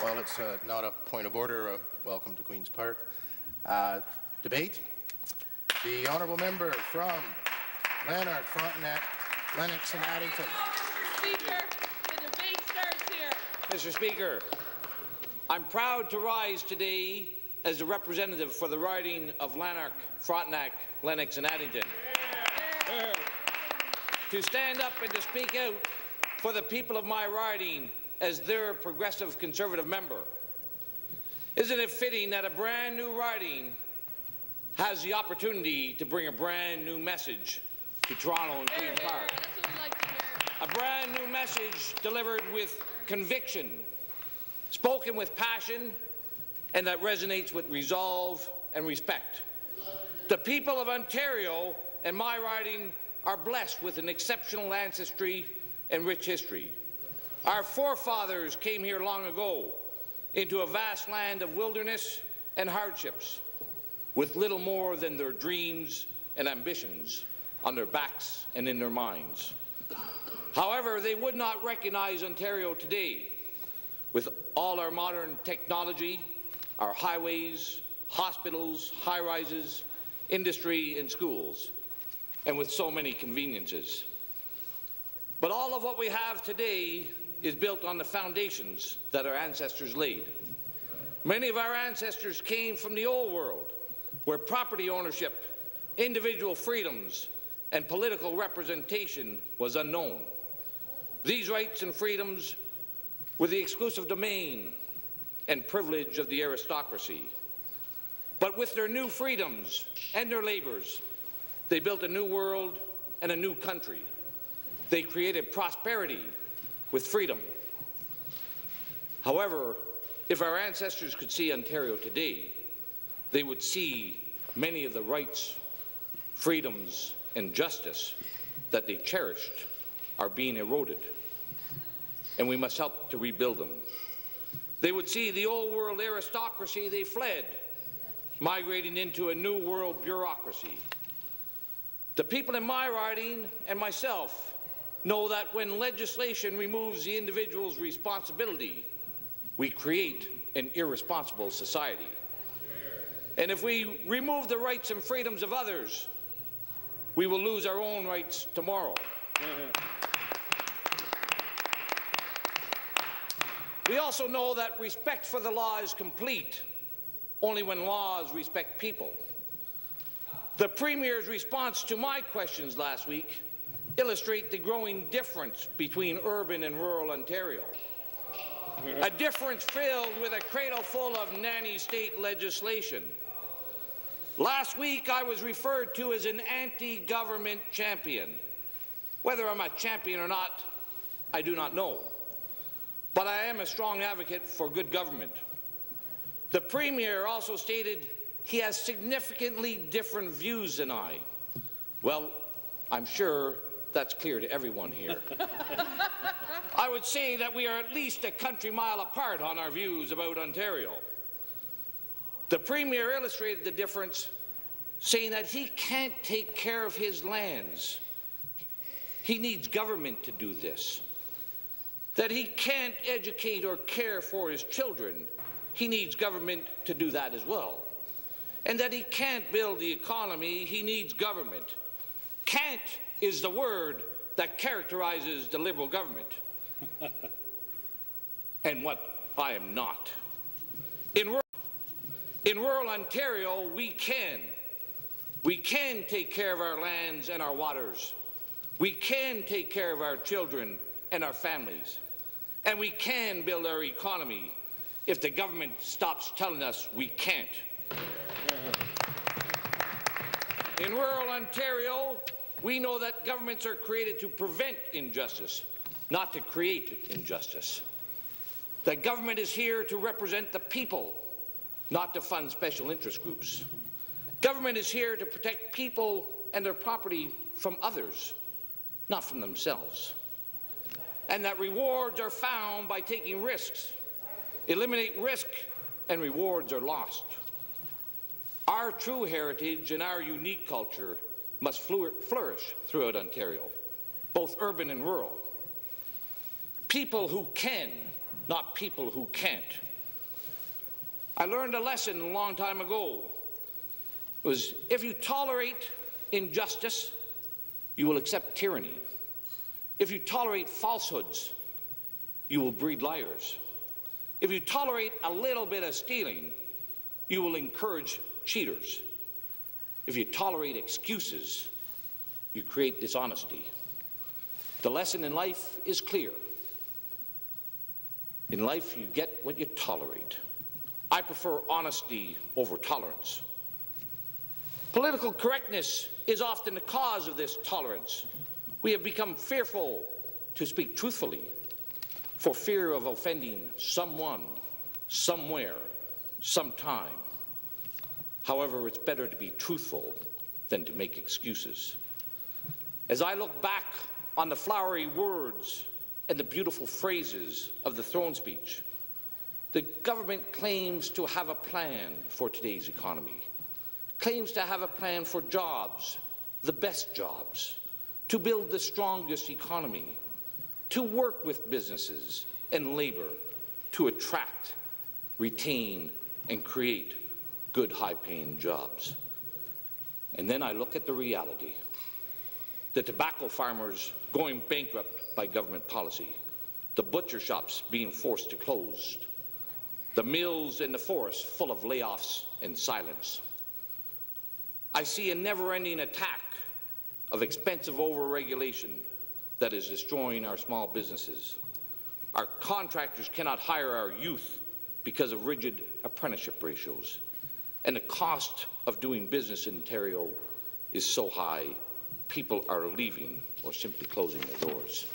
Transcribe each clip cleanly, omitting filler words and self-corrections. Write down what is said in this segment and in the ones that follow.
Well, it's not a point of order. Welcome to Queen's Park. Debate. The honourable member from Lanark, Frontenac, Lennox and Addington. Mr. Speaker, the debate starts here. Mr. Speaker, I'm proud to rise today as the representative for the riding of Lanark, Frontenac, Lennox and Addington. To stand up and to speak out for the people of my riding as their progressive Conservative member. Isn't it fitting that a brand new riding has the opportunity to bring a brand new message to Toronto and Queen's Park? That's what we like to hear. A brand new message delivered with conviction, spoken with passion, and that resonates with resolve and respect. The people of Ontario and my riding are blessed with an exceptional ancestry and rich history. Our forefathers came here long ago into a vast land of wilderness and hardships with little more than their dreams and ambitions on their backs and in their minds. However, they would not recognize Ontario today with all our modern technology, our highways, hospitals, high-rises, industry and schools, and with so many conveniences. But all of what we have today is built on the foundations that our ancestors laid. Many of our ancestors came from the old world, where property ownership, individual freedoms, and political representation was unknown. These rights and freedoms were the exclusive domain and privilege of the aristocracy. But with their new freedoms and their labours, they built a new world and a new country. They created prosperity with freedom. However, if our ancestors could see Ontario today, they would see many of the rights, freedoms, and justice that they cherished are being eroded, and we must help to rebuild them. They would see the old world aristocracy they fled migrating into a new world bureaucracy. The people in my riding and myself know that when legislation removes the individual's responsibility, we create an irresponsible society. And if we remove the rights and freedoms of others, we will lose our own rights tomorrow. We also know that respect for the law is complete only when laws respect people. The Premier's response to my questions last week illustrate the growing difference between urban and rural Ontario. A difference filled with a cradle full of nanny state legislation. Last week I was referred to as an anti-government champion. Whether I'm a champion or not, I do not know. But I am a strong advocate for good government. The Premier also stated he has significantly different views than I. Well, I'm sure that's clear to everyone here. I would say that we are at least a country mile apart on our views about Ontario. The Premier illustrated the difference, saying that he can't take care of his lands. He needs government to do this. That he can't educate or care for his children. He needs government to do that as well. And that he can't build the economy. He needs government. Can't is the word that characterizes the Liberal government. And what I am not. In rural Ontario, we can. We can take care of our lands and our waters. We can take care of our children and our families. And we can build our economy if the government stops telling us we can't. In rural Ontario, we know that governments are created to prevent injustice, not to create injustice. That government is here to represent the people, not to fund special interest groups. Government is here to protect people and their property from others, not from themselves. And that rewards are found by taking risks. Eliminate risk and rewards are lost. Our true heritage and our unique culture must flourish throughout Ontario, both urban and rural. People who can, not people who can't, I learned a lesson a long time ago. It was, if you tolerate injustice, you will accept tyranny. If you tolerate falsehoods, you will breed liars. If you tolerate a little bit of stealing, you will encourage cheaters. If you tolerate excuses, you create dishonesty. The lesson in life is clear. In life, you get what you tolerate. I prefer honesty over tolerance. Political correctness is often the cause of this tolerance. We have become fearful to speak truthfully for fear of offending someone, somewhere, sometime. However, it's better to be truthful than to make excuses. As I look back on the flowery words and the beautiful phrases of the throne speech, the government claims to have a plan for today's economy, claims to have a plan for jobs, the best jobs, to build the strongest economy, to work with businesses and labor to attract, retain, and create good, high-paying jobs. And then I look at the reality. The tobacco farmers going bankrupt by government policy, the butcher shops being forced to close, the mills and the forests full of layoffs and silence. I see a never-ending attack of expensive overregulation that is destroying our small businesses. Our contractors cannot hire our youth because of rigid apprenticeship ratios. And the cost of doing business in Ontario is so high, people are leaving or simply closing their doors.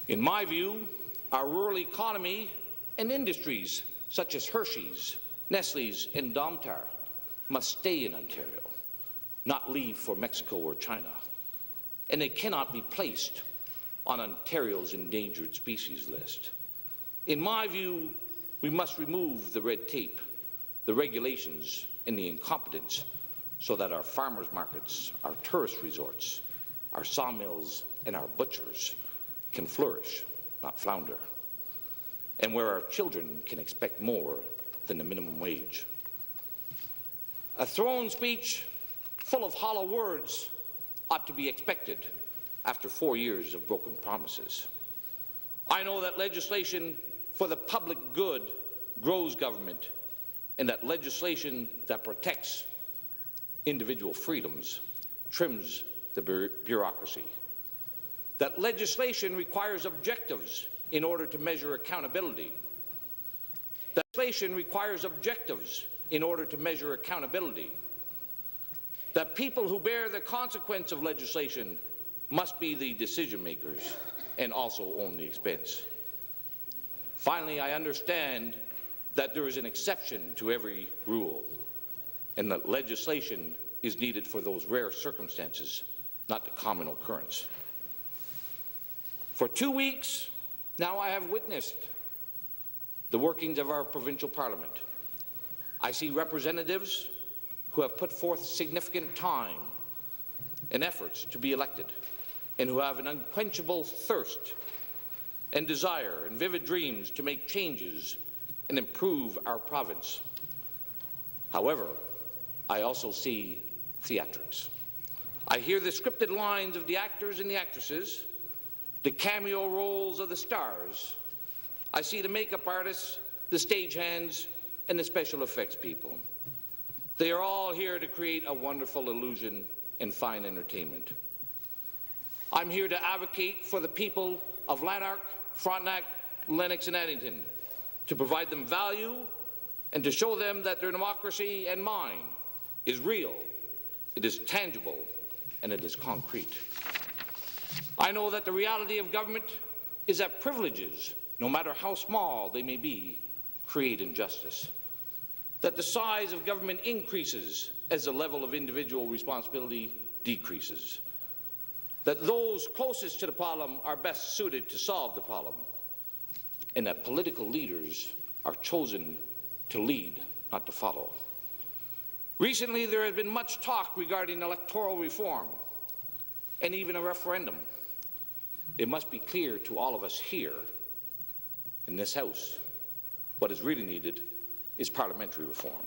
In my view, our rural economy and industries such as Hershey's, Nestle's, and Domtar must stay in Ontario, not leave for Mexico or China. And they cannot be placed on Ontario's endangered species list. In my view, we must remove the red tape, the regulations, and the incompetence so that our farmers' markets, our tourist resorts, our sawmills, and our butchers can flourish, not flounder, and where our children can expect more than the minimum wage. A throne speech full of hollow words ought to be expected after 4 years of broken promises. I know that legislation for the public good grows government, and that legislation that protects individual freedoms trims the bureaucracy. That legislation requires objectives in order to measure accountability. That legislation requires objectives in order to measure accountability. That people who bear the consequence of legislation must be the decision makers and also own the expense. Finally, I understand that there is an exception to every rule, and that legislation is needed for those rare circumstances, not the common occurrence. For 2 weeks now, I have witnessed the workings of our provincial parliament. I see representatives who have put forth significant time and efforts to be elected, and who have an unquenchable thirst and desire and vivid dreams to make changes and improve our province. However, I also see theatrics. I hear the scripted lines of the actors and the actresses, the cameo roles of the stars. I see the makeup artists, the stagehands, and the special effects people. They are all here to create a wonderful illusion and fine entertainment. I'm here to advocate for the people of Lanark, Frontenac, Lennox, and Addington, to provide them value and to show them that their democracy and mine is real, it is tangible, and it is concrete. I know that the reality of government is that privileges, no matter how small they may be, create injustice. That the size of government increases as the level of individual responsibility decreases. That those closest to the problem are best suited to solve the problem. And that political leaders are chosen to lead, not to follow. Recently, there has been much talk regarding electoral reform and even a referendum. It must be clear to all of us here in this House what is really needed is parliamentary reform.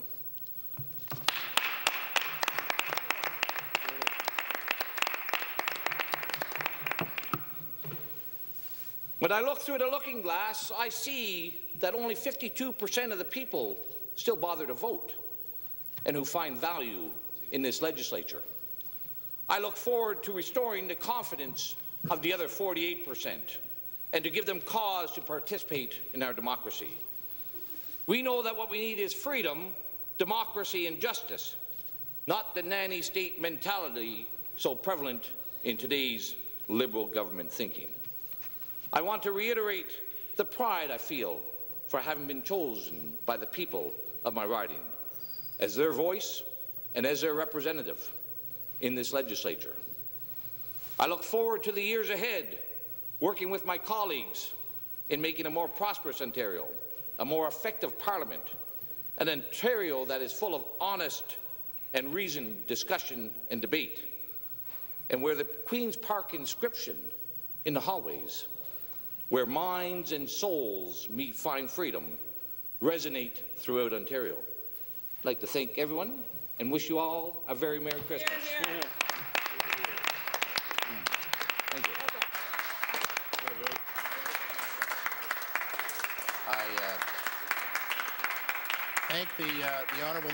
When I look through the looking glass, I see that only 52% of the people still bother to vote and who find value in this legislature. I look forward to restoring the confidence of the other 48% and to give them cause to participate in our democracy. We know that what we need is freedom, democracy and justice, not the nanny state mentality so prevalent in today's Liberal government thinking. I want to reiterate the pride I feel for having been chosen by the people of my riding as their voice and as their representative in this legislature. I look forward to the years ahead, working with my colleagues in making a more prosperous Ontario, a more effective Parliament, an Ontario that is full of honest and reasoned discussion and debate, and where the Queen's Park inscription in the hallways, where minds and souls meet find freedom, resonate throughout Ontario. I'd like to thank everyone and wish you all a very Merry Christmas. Hear, hear. Thank you. I thank the honourable